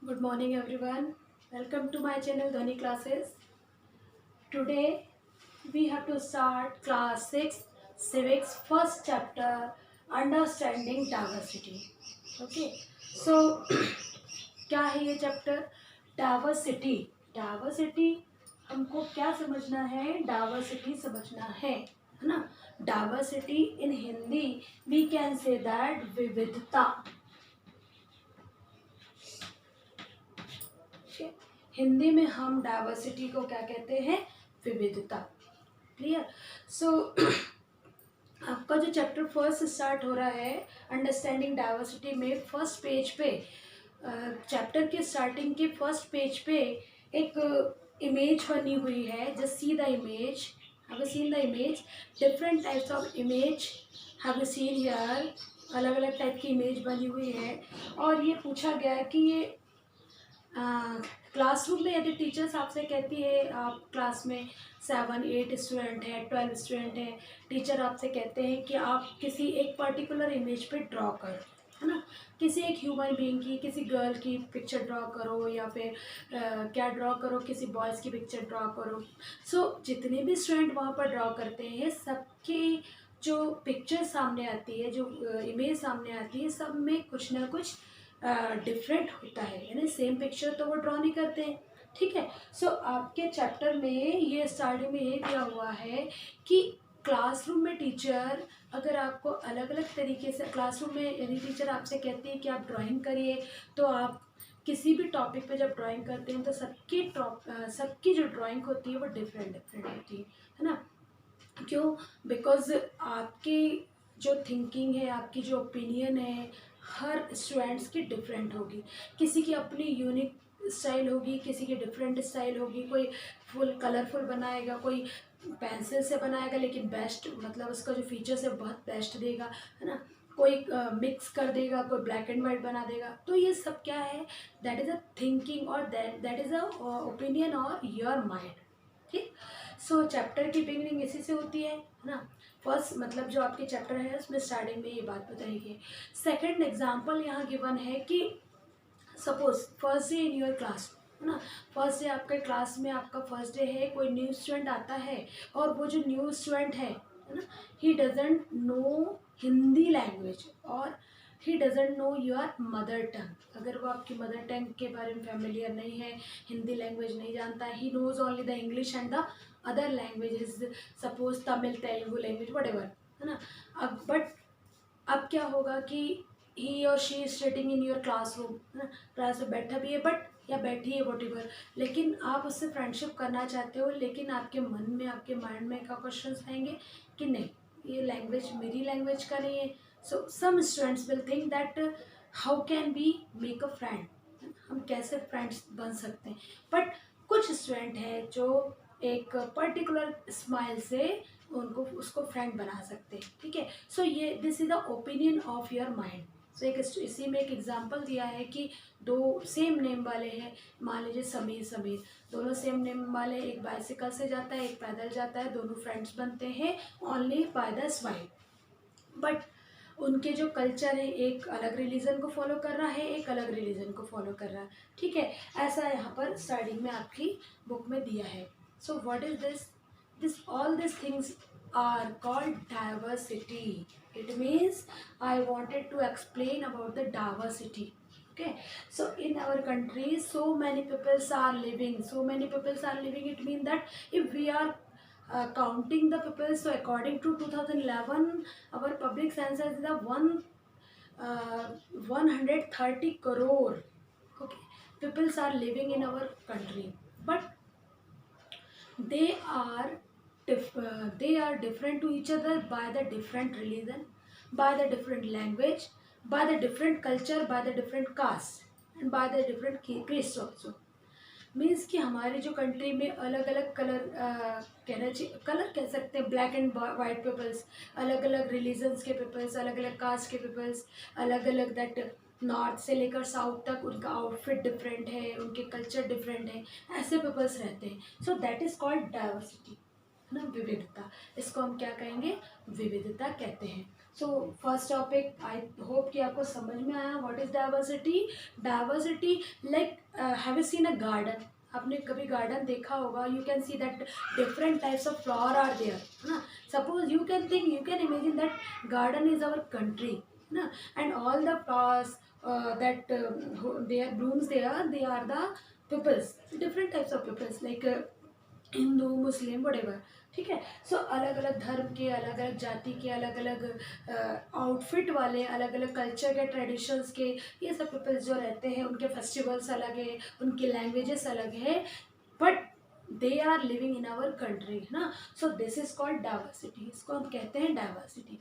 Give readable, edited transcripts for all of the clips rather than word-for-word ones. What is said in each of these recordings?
Good morning everyone. Welcome to my channel Dhani Classes. Today we have to start class 6 civics first chapter understanding diversity. Okay. So क्या है ये chapter? Diversity. Diversity हमको क्या समझना है? Diversity समझना है ना. Diversity in Hindi we can say that विविधता. हिंदी में हम डाइवर्सिटी को क्या कहते हैं? विविधता. क्लियर. सो आपका जो चैप्टर फर्स्ट स्टार्ट हो रहा है अंडरस्टैंडिंग डाइवर्सिटी में, फर्स्ट पेज पे चैप्टर के स्टार्टिंग के फर्स्ट पेज पे एक इमेज बनी हुई है. Just see the image. Have you seen the image? Different types of image have you scene here. अलग अलग टाइप की इमेज बनी हुई है और ये पूछा गया है कि ये क्लासरूम में यदि टीचर्स आपसे कहती है, आप क्लास में 7-8 स्टूडेंट हैं, 12 स्टूडेंट हैं, टीचर आपसे कहते हैं कि आप किसी एक पर्टिकुलर इमेज पे ड्रॉ करो, है ना. किसी एक ह्यूमन बीइंग की, किसी गर्ल की पिक्चर ड्रॉ करो या फिर क्या ड्रॉ करो, किसी बॉयज़ की पिक्चर ड्रॉ करो. सो जितने भी स्टूडेंट वहाँ पर ड्रॉ करते हैं, सबकी जो पिक्चर सामने आती है, जो इमेज सामने आती है, सब में कुछ ना कुछ डिफरेंट होता है. यानी सेम पिक्चर तो वो ड्रॉ नहीं करते हैं. ठीक है. सो आपके चैप्टर में ये स्टार्टिंग में ये दिया हुआ है कि क्लासरूम में टीचर अगर आपको अलग अलग तरीके से, क्लासरूम में यदि टीचर आपसे कहती है कि आप ड्राइंग करिए, तो आप किसी भी टॉपिक पे जब ड्राइंग करते हैं तो सबकी जो ड्राइंग होती है वो डिफरेंट डिफरेंट होती है ना. क्यों? बिकॉज आपकी जो थिंकिंग है, आपकी जो ओपिनियन है, हर स्टूडेंट्स की डिफरेंट होगी. किसी की अपनी यूनिक स्टाइल होगी, किसी की डिफरेंट स्टाइल होगी. कोई फुल कलरफुल बनाएगा, कोई पेंसिल से बनाएगा लेकिन बेस्ट, मतलब उसका जो फीचर्स है बहुत बेस्ट देगा, है ना. कोई मिक्स कर देगा, कोई ब्लैक एंड वाइट बना देगा. तो ये सब क्या है? दैट इज़ अ थिंकिंग और दैट इज़ अ ओपिनियन और योर माइंड. ठीक. सो चैप्टर की बिगनिंग इसी से होती है ना. फर्स्ट मतलब जो आपके चैप्टर है उसमें स्टार्टिंग में ये बात बताइए. सेकंड एग्जांपल यहाँ गिवन है कि suppose first day in your class, है ना. फर्स्ट डे आपके क्लास में, आपका फर्स्ट डे है, कोई न्यू स्टूडेंट आता है और वो जो न्यू स्टूडेंट है ना, he doesn't know Hindi language और he doesn't know your mother tongue. अगर वो आपकी मदर टंग के बारे में फैमिलियर नहीं है, हिंदी लैंग्वेज नहीं जानता, he knows only the English and the other languages, suppose Tamil, Telugu language, whatever, है ना. अब क्या होगा कि ही और she is sitting in your classroom, है ना. क्लास में बैठा भी है बट या बैठी है वटेवर, लेकिन आप उससे फ्रेंडशिप करना चाहते हो, लेकिन आपके मन में, आपके माइंड में क्या क्वेश्चंस आएंगे कि नहीं, ये लैंग्वेज मेरी लैंग्वेज का नहीं है. So some students will think that how can we make a friend, हम कैसे फ्रेंड्स बन सकते हैं. बट कुछ स्टूडेंट हैं जो एक पर्टिकुलर स्माइल से उनको उसको फ्रेंड बना सकते हैं. ठीक है. सो ये this is the opinion of your mind. So इसी में एक एग्जांपल दिया है कि दो सेम नेम वाले हैं, मान लीजिए समीर समीर, दोनों सेम नेम वाले, एक बाइसिकल से जाता है, एक पैदल जाता है, दोनों फ्रेंड्स बनते हैं only by the smile. But उनके जो कल्चर है, एक अलग रिलीजन को फॉलो कर रहा है, एक अलग रिलीजन को फॉलो कर रहा है. ठीक है. ऐसा यहाँ पर स्टार्टिंग में आपकी बुक में दिया है. So what is this all these things are called diversity. It means I wanted to explain about the diversity. Okay. So in our country so many peoples are living, it means that if we are counting the people, so according to 2011 our public census is the 130 crore. Okay. Peoples are living in our country, but they are they are different to each other by the different religion, by the different language, by the different culture, by the different caste and by the different caste also. Means कि हमारी जो country में अलग अलग colour, कहना चाहिए colour कह सकते हैं, ब्लैक एंड वाइट पीपल्स, अलग अलग रिलीजन्स के पीपल्स, अलग अलग कास्ट के पीपल्स, अलग अलग दैट नॉर्थ से लेकर साउथ तक उनका आउटफिट डिफरेंट है, उनके कल्चर डिफरेंट है, ऐसे पीपल्स रहते हैं. So that is called diversity, है ना, विविधता. इसको हम क्या कहेंगे? विविधता कहते हैं. So first topic I hope कि आपको समझ में आया what is diversity. Diversity like have you seen a garden. आपने कभी गार्डन देखा होगा. You can see that different types of flower are there, है ना. Suppose you can think, you can imagine that garden is our country, है ना. And all the flowers that they are blooms there, they are the peoples, different types of peoples like Hindu Muslim whatever. ठीक है. सो अलग अलग धर्म के, अलग अलग जाति के, अलग अलग आउटफिट वाले, अलग अलग कल्चर के, ट्रेडिशंस के, ये सब पीपल्स जो रहते हैं उनके फेस्टिवल्स अलग है, उनकी लैंग्वेजेस अलग है, but they are living in our country, है ना. So this is called diversity. इसको हम कहते हैं diversity.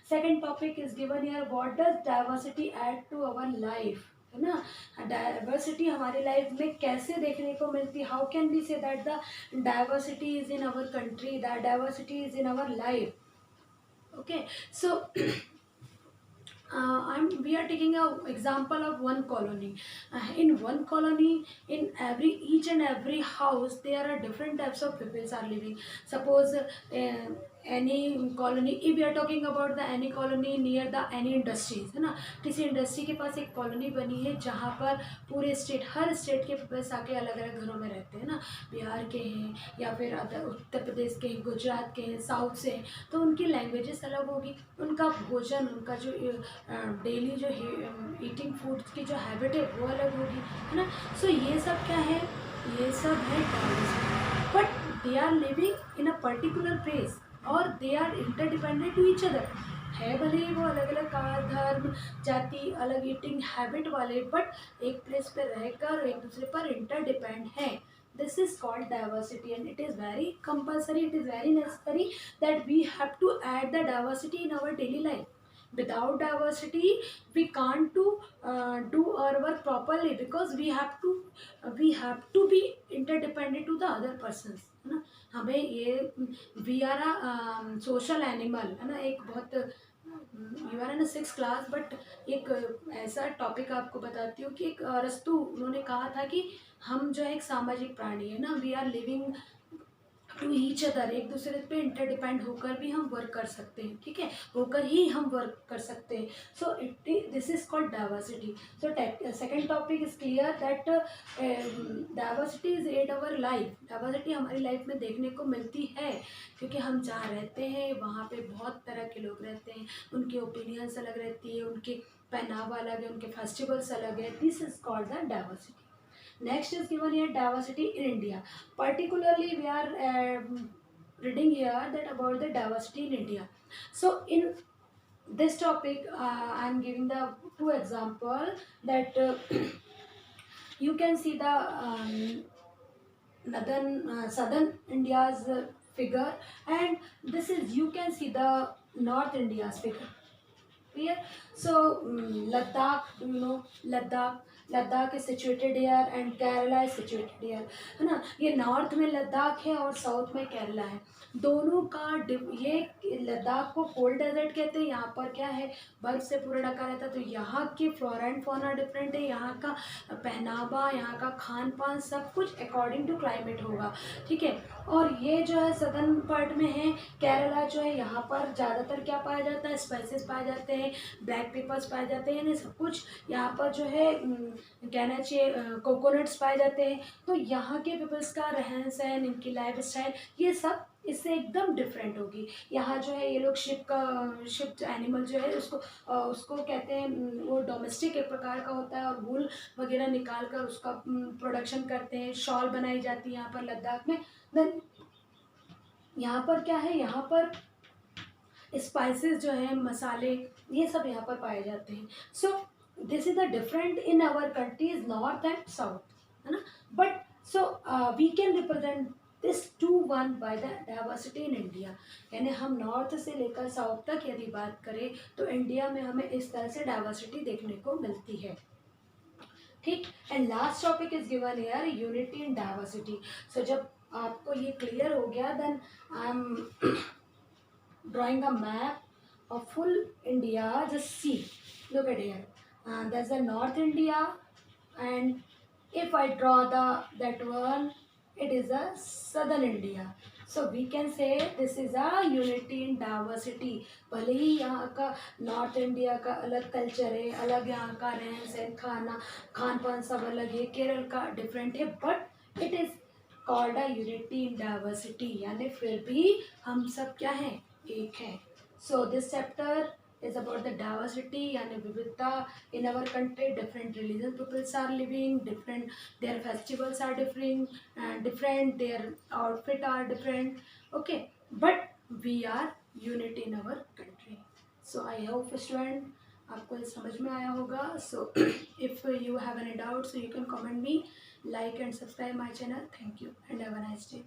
Second topic is given here, what does diversity add to our life, है ना. डाइवर्सिटी हमारी लाइफ में कैसे देखने को मिलती है. How can be say that the diversity is in our country, that diversity is in our life. Okay, so we are taking a example of one colony. In one colony, in each and every house, there are different types of peoples are living. Suppose any colony, if we are talking about the any colony near the any industries, है ना. किसी industry के पास एक colony बनी है जहाँ पर पूरे स्टेट, हर स्टेट के पीपल्स आके अलग अलग घरों में रहते हैं ना. बिहार के हैं या फिर उत्तर प्रदेश के हैं, गुजरात के हैं, साउथ से हैं, तो उनकी लैंग्वेजेस अलग होगी, उनका भोजन, उनका जो डेली जो ईटिंग फूड की जो हैबिट है वो अलग होगी, है ना. सो ये सब क्या है, ये सब है diversity. But they are living in a particular place और they are interdependent to each other. है भले ही वो अलग अलग कास्ट, धर्म, जाति, अलग ईटिंग हैबिट वाले, बट एक प्लेस पे रहकर एक दूसरे पर इंटरडिपेंड है. This is called diversity and it is very compulsory, it is very necessary that we have to add the diversity in our daily life. Without diversity we can't do our work properly because we have to be interdependent to the other persons, है ना. हमें ये we are a social animal, है ना. एक बहुत you are in 6th class, but एक ऐसा टॉपिक आपको बताती हूँ कि एक अरस्तु उन्होंने कहा था कि हम जो है एक सामाजिक प्राणी है ना. We are living to each other, एक दूसरे पे इंटरडिपेंड होकर भी हम वर्क कर सकते हैं. ठीक है, होकर ही हम वर्क कर सकते हैं. So this is called diversity. So second topic is clear that diversity is add our life. Diversity हमारी लाइफ में देखने को मिलती है क्योंकि हम जहाँ रहते हैं वहाँ पे बहुत तरह के लोग रहते हैं, उनकी ओपिनियंस अलग रहती है, उनके पहनावा अलग है, उनके फेस्टिवल्स अलग है. This is called the diversity. Next is given here diversity in India. Particularly, we are reading here that about the diversity in India. So, in this topic, I am giving the two example that you can see the southern India's figure, and this is you can see the North India's figure. Clear? So Ladakh, do you know Ladakh? Ladakh is situated here and Kerala is situated here, है ना. ये north में लद्दाख है और south में केरला है. दोनों का ये लद्दाख को कोल्ड डेजर्ट कहते हैं. यहाँ पर क्या है, बर्फ से पूरा ढका रहता है. तो यहाँ की फ्लोरा एंड फौना डिफरेंट है, यहाँ का पहनावा, यहाँ का खान पान सब कुछ अकॉर्डिंग टू क्लाइमेट होगा. ठीक है. और ये जो है सदर्न पार्ट में है केरला, जो है यहाँ पर ज़्यादातर क्या पाया जाता है, स्पाइसेस पाए जाते हैं, ब्लैक पेपर्स पाए जाते हैं, सब कुछ यहाँ पर जो है कहना चाहिए कोकोनट्स पाए जाते हैं. तो यहाँ के पीपल्स का रहन सहन, इनकी लाइफ स्टाइल, ये सब इससे एकदम डिफरेंट होगी. यहाँ जो है ये लोग शिप एनिमल जो है उसको कहते हैं, वो डोमेस्टिक एक प्रकार का होता है और वूल वगैरह निकाल कर उसका प्रोडक्शन करते हैं. शॉल बनाई जाती है यहाँ पर लद्दाख में. देन यहाँ पर क्या है, यहाँ पर स्पाइसेस जो है, मसाले, ये सब यहाँ पर पाए जाते हैं. So this is the different in our countries north and south, है ना. But so we can represent this 2-1 by the diversity in India. यानी हम नॉर्थ से लेकर साउथ तक यदि बात करें तो इंडिया में हमें इस तरह से डाइवर्सिटी देखने को मिलती है. ठीक. And last topic is given here, unity in diversity. So जब आपको ये क्लियर हो गया, then I am drawing a map of full India. Just see, look at here. There's a North India, and if I draw that one, it is a Southern India. So we can say this is a unity in diversity. भले ही यहाँ का north India का अलग culture है, अलग यहाँ का रहन सहन, खाना खान पान सब अलग है, केरल का डिफरेंट है, but it is called a unity in diversity, यानी फिर भी हम सब क्या हैं, एक हैं। So this chapter is about the diversity यानी विविधता in our country, different religion peoples are living, different their festivals are different and different, their outfit are different, okay, but we are unity in our country. So I hope student आपको ये समझ में आया होगा. So if you have any doubts, so you can comment me, like and subscribe my channel. Thank you and have a nice day.